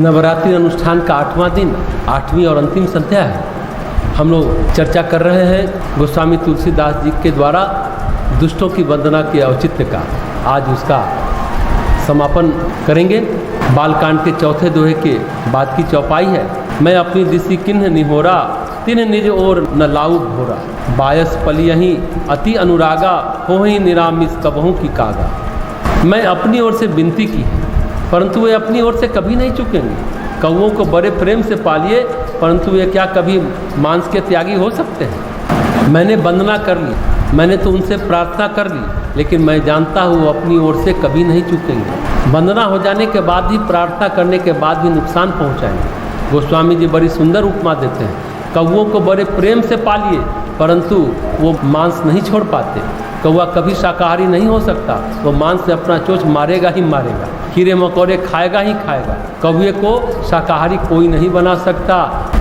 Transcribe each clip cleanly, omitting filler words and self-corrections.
नवरात्रि अनुष्ठान का 8वां दिन, 8वीं और अंतिम संध्या है। हम लोग चर्चा कर रहे हैं गोस्वामी तुलसीदास जी के द्वारा दुष्टों की वंदना के औचित्य का। आज उसका समापन करेंगे। बालकांड के चौथे दोहे के बाद की चौपाई है। मैं अपनी दिशि किन्ह निहोरा, तिन्ह निज ओर न लाऊ भोरा। बायस पलियहीं अति अनुरागा, होहि निरामिस कबहू की कागा। मैं अपनी ओर से विनती की है, परंतु वे अपनी ओर से कभी नहीं चुकेंगे। कौओं को बड़े प्रेम से पालिए, परंतु वे क्या कभी मांस के त्यागी हो सकते हैं। मैंने वंदना कर ली, मैंने तो उनसे प्रार्थना कर ली, लेकिन मैं जानता हूँ वो अपनी ओर से कभी नहीं चुकेंगे। वंदना हो जाने के बाद ही, प्रार्थना करने के बाद भी नुकसान पहुँचाएंगे। गोस्वामी जी बड़ी सुंदर उपमा देते हैं। कौओं को बड़े प्रेम से पालिए, परंतु वो मांस नहीं छोड़ पाते। कौआ कभी शाकाहारी नहीं हो सकता, वो मांस से अपना चोंच मारेगा ही मारेगा, कीड़े मकोड़े खाएगा ही खाएगा। कौए को शाकाहारी कोई नहीं बना सकता।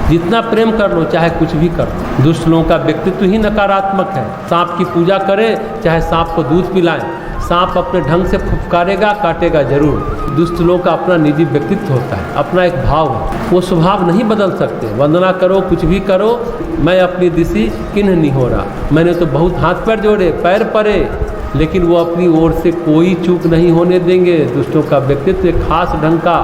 जितना प्रेम कर लो, चाहे कुछ भी कर लो। दुष्ट लोगों का व्यक्तित्व ही नकारात्मक है। सांप की पूजा करे, चाहे सांप को दूध पिलाएं। सांप अपने ढंग से फुफकारेगा, काटेगा जरूर। दुष्ट लोगों का अपना निजी व्यक्तित्व होता है, अपना एक भाव है, वो स्वभाव नहीं बदल सकते। वंदना करो, कुछ भी करो, मैं अपनी दिशि किन्ह निहोरा। मैंने तो बहुत हाथ पैर जोड़े, पैर परे, लेकिन वो अपनी ओर से कोई चूक नहीं होने देंगे। दुष्टों का व्यक्तित्व एक खास ढंग का,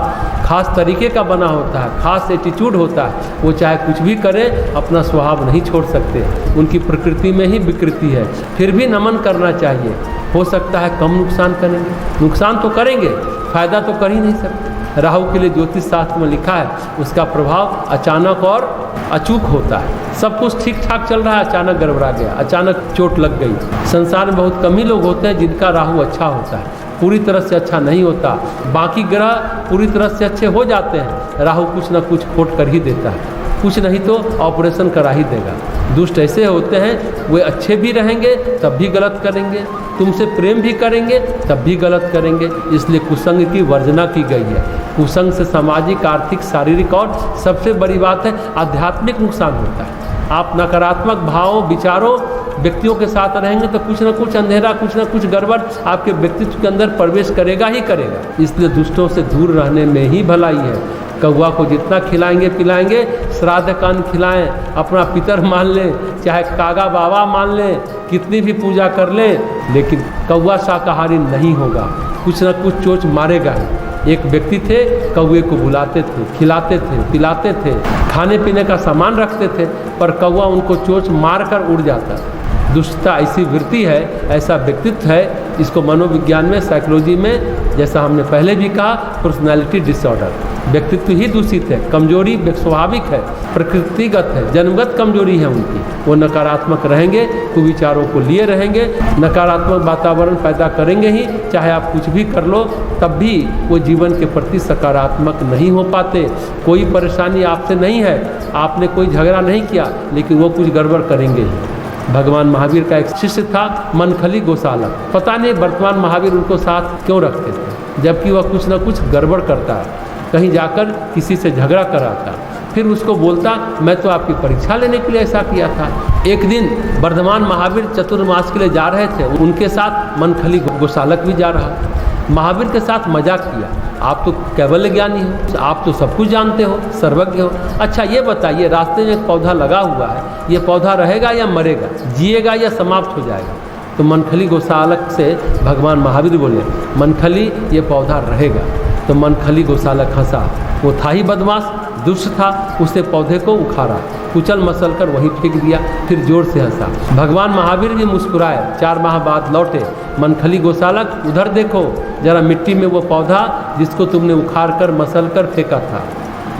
खास तरीके का बना होता है, खास एटीट्यूड होता है। वो चाहे कुछ भी करें, अपना स्वभाव नहीं छोड़ सकते। उनकी प्रकृति में ही विकृति है। फिर भी नमन करना चाहिए। हो सकता है कम नुकसान करेंगे, नुकसान तो करेंगे, फायदा तो कर ही नहीं सकते। राहु के लिए ज्योतिष शास्त्र में लिखा है, उसका प्रभाव अचानक और अचूक होता है। सब कुछ ठीक ठाक चल रहा है, अचानक गड़बड़ा गया, अचानक चोट लग गई। संसार में बहुत कम ही लोग होते हैं जिनका राहु अच्छा होता है, पूरी तरह से अच्छा नहीं होता। बाकी ग्रह पूरी तरह से अच्छे हो जाते हैं, राहु कुछ ना कुछ खोट कर ही देता है, कुछ नहीं तो ऑपरेशन करा ही देगा। दुष्ट ऐसे होते हैं, वे अच्छे भी रहेंगे तब भी गलत करेंगे, तुमसे प्रेम भी करेंगे तब भी गलत करेंगे। इसलिए कुसंग की वर्जना की गई है। कुसंग से सामाजिक, आर्थिक, शारीरिक और सबसे बड़ी बात है आध्यात्मिक नुकसान होता है। आप नकारात्मक भावों, विचारों, व्यक्तियों के साथ रहेंगे तो कुछ ना कुछ अंधेरा, कुछ ना कुछ गड़बड़ आपके व्यक्तित्व के अंदर प्रवेश करेगा ही करेगा। इसलिए दुष्टों से दूर रहने में ही भलाई है। कौआ को जितना खिलाएंगे पिलाएंगे, श्राद्ध कान खिलाएं, अपना पितर मान लें, चाहे कागा बाबा मान लें, कितनी भी पूजा कर लें, लेकिन कौआ शाकाहारी नहीं होगा, कुछ ना कुछ चोंच मारेगा ही। एक व्यक्ति थे, कौए को बुलाते थे, खिलाते थे, पिलाते थे, खाने पीने का सामान रखते थे, पर कौआ उनको चोंच मार कर उड़ जाता था। दुष्टता ऐसी वृत्ति है, ऐसा व्यक्तित्व है। इसको मनोविज्ञान में, साइकोलॉजी में, जैसा हमने पहले भी कहा, पर्सनैलिटी डिसऑर्डर। व्यक्तित्व ही दूषित है, कमजोरी स्वाभाविक है, प्रकृतिगत है, जन्मगत कमजोरी है उनकी। वो नकारात्मक रहेंगे, कुविचारों को लिए रहेंगे, नकारात्मक वातावरण पैदा करेंगे ही। चाहे आप कुछ भी कर लो, तब भी वो जीवन के प्रति सकारात्मक नहीं हो पाते। कोई परेशानी आपसे नहीं है, आपने कोई झगड़ा नहीं किया, लेकिन वो कुछ गड़बड़ करेंगे ही। भगवान महावीर का एक शिष्य था, मनखली गोसालक। पता नहीं वर्तमान महावीर उनको साथ क्यों रखते थे, जबकि वह कुछ ना कुछ गड़बड़ करता है, कहीं जाकर किसी से झगड़ा कराता, फिर उसको बोलता मैं तो आपकी परीक्षा लेने के लिए ऐसा किया था। एक दिन वर्धमान महावीर चतुर्मास के लिए जा रहे थे, उनके साथ मनखली गोसालक भी जा रहा था। महावीर के साथ मजाक किया, आप तो कैवल्य ज्ञानी हो, आप तो सब कुछ जानते हो, सर्वज्ञ हो। अच्छा ये बताइए, रास्ते में एक पौधा लगा हुआ है, ये पौधा रहेगा या मरेगा, जिएगा या समाप्त हो जाएगा? तो मनखली गोसालक से भगवान महावीर बोले, मनखली ये पौधा रहेगा। तो मनखली गोसालक हंसा, वो था ही बदमाश, दुष्ट था, उसने पौधे को उखाड़ा, कुचल मसल कर वहीं फेंक दिया, फिर जोर से हंसा। भगवान महावीर भी मुस्कुराए। 4 माह बाद लौटे, मनखली गोसालक उधर देखो जरा, मिट्टी में वो पौधा जिसको तुमने उखाड़ कर मसल कर फेंका था,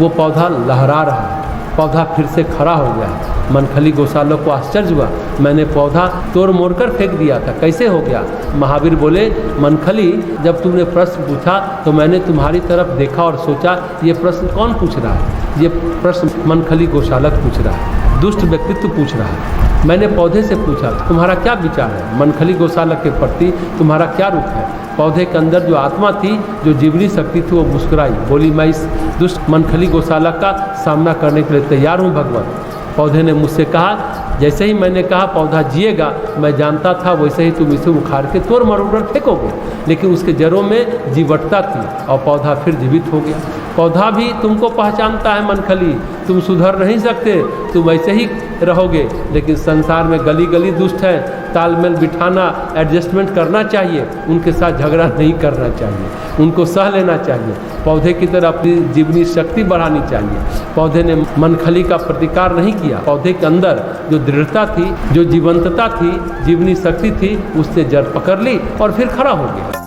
वो पौधा लहरा रहा है। पौधा फिर से खड़ा हो गया। मनखली गौशाला को आश्चर्य हुआ, मैंने पौधा तोड़ मोड़ कर फेंक दिया था, कैसे हो गया? महावीर बोले, मनखली, जब तुमने प्रश्न पूछा तो मैंने तुम्हारी तरफ देखा और सोचा ये प्रश्न कौन पूछ रहा है? ये प्रश्न मनखली गौशालक पूछ रहा है, दुष्ट व्यक्तित्व पूछ रहा है। मैंने पौधे से पूछा तुम्हारा क्या विचार है, मनखली गौशालक के प्रति तुम्हारा क्या रूप है? पौधे के अंदर जो आत्मा थी, जो जीवनी शक्ति थी, वो मुस्कुराई, बोली मैं इस दुष्ट मनखली गौशाला का सामना करने के लिए तैयार हूँ भगवान। पौधे ने मुझसे कहा, जैसे ही मैंने कहा पौधा जिएगा, मैं जानता था वैसे ही तुम इसे उखाड़ के तोड़ मरोड़ कर फेंकोगे, लेकिन उसके जड़ों में जीवटता थी और पौधा फिर जीवित हो गया। पौधा भी तुमको पहचानता है मनखली, तुम सुधर नहीं सकते, तुम ऐसे ही रहोगे, लेकिन संसार में गली गली दुष्ट है, तालमेल बिठाना, एडजस्टमेंट करना चाहिए, उनके साथ झगड़ा नहीं करना चाहिए, उनको सह लेना चाहिए। पौधे की तरह अपनी जीवनी शक्ति बढ़ानी चाहिए। पौधे ने मनखली का प्रतिकार नहीं किया, पौधे के अंदर जो दृढ़ता थी, जो जीवंतता थी, जीवनी शक्ति थी, उसने जड़ पकड़ ली और फिर खड़ा हो गया।